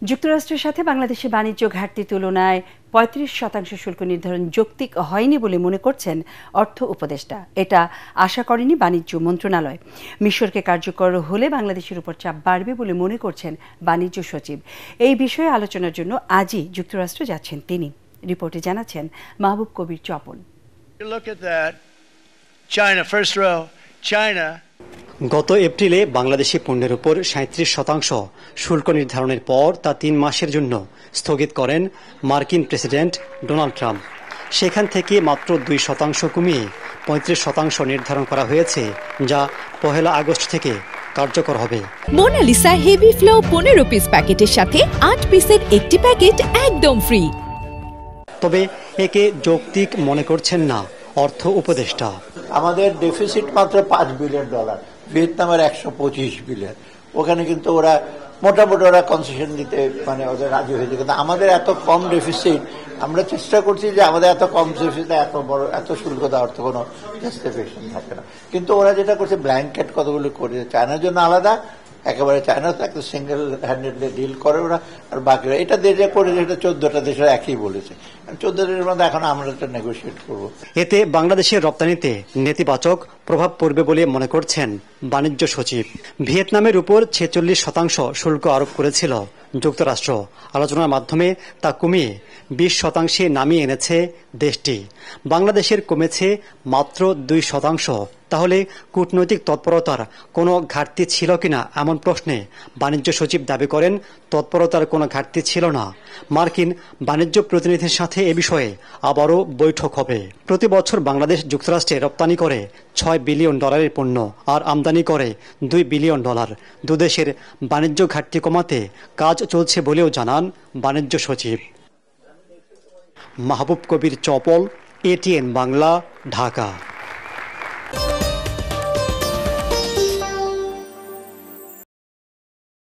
যুক্তরাষ্ট্রের সাথে বাংলাদেশের বাণিজ্য ঘাটতি তুলনায় ৩৫% শুল্ক নির্ধারণ যৌক্তিক হয়নি বলে মনে করছেন অর্থ উপদেষ্টা। এটা আশা করেনি বাণিজ্য মন্ত্রণালয়। মিশরকে কার্যকর হলে বাংলাদেশের উপর চাপ বাড়বে বলে মনে করছেন বাণিজ্য সচিব। এই বিষয়ে আলোচনার জন্য আজই যুক্তরাষ্ট্র যাচ্ছেন তিনি। রিপোর্টে জানাচ্ছেন মাহবুব কবির চপল। গত এপ্রিলে বাংলাদেশি পণ্যের উপর ৩৭% শুল্ক নির্ধারণের পর তা ৩ মাসের জন্য স্থগিত করেন মার্কিন প্রেসিডেন্ট ডোনাল্ড ট্রাম্প। সেখান থেকে মাত্র 2% কমিয়ে 35% নির্ধারণ করা হয়েছে, যা ১ আগস্ট থেকে কার্যকর হবে। মোনালিসা হেভি ফ্লো 15 পিস প্যাকেটের সাথে 8 পিসের একটি প্যাকেট একদম ফ্রি। তবে একে যৌক্তিক মনে করছেন না অর্থ উপদেষ্টা। আমাদের ডেফিসিট মাত্র $5 বিলিয়ন, ভিয়েতনামের 125 বিলিয়ন। ওখানে কিন্তু ওরা মোটামুটি কনসেশন দিতে ওদের রাজি হয়েছে, কিন্তু আমাদের এত কম ডেফিসিট। আমরা চেষ্টা করছি যে আমাদের এত কম ডেফিসিটে এত শুল্ক দেওয়ার তো কোনো জাস্টিফিকেশন থাকে না, কিন্তু ওরা যেটা করছে ব্ল্যাঙ্কেট কতগুলো করে, চায়নার জন্য আলাদা, একেবারে চায়না তো একটা সিঙ্গেল হ্যান্ডেডলি ডিল করে ওরা, আর বাকিরা এটা দেশে করে, এটা 14টা দেশের একই বলেছে। 14 দেশের মধ্যে এখন আমরা এটা নেগোশিয়েট করবো। এতে বাংলাদেশের রপ্তানিতে নেতিবাচক প্রভাব পড়বে বলে মনে করছেন বাণিজ্য সচিব। ভিয়েতনামের উপর 46% শুল্ক আরোপ করেছিল যুক্তরাষ্ট্র। আলোচনার মাধ্যমে তা কমিয়ে 20% নামিয়ে এনেছে দেশটি। বাংলাদেশের কমেছে মাত্র 2%। তাহলে কূটনৈতিক তৎপরতার কোনো ঘাটতি ছিল কিনা এমন প্রশ্নে বাণিজ্য সচিব দাবি করেন তৎপরতার কোনো ঘাটতি ছিল না। মার্কিন বাণিজ্য প্রতিনিধির সাথে এ বিষয়ে আবারও বৈঠক হবে। প্রতি বছর বাংলাদেশ যুক্তরাষ্ট্রে রপ্তানি করে $6 বিলিয়ন পণ্য আর আমদানি করে $2 বিলিয়ন। দুদেশের বাণিজ্য ঘাটতি কমাতে কাজ চলছে বলেও জানান বাণিজ্য সচিব। মাহবুব কবির চপল, ATN বাংলা, ঢাকা।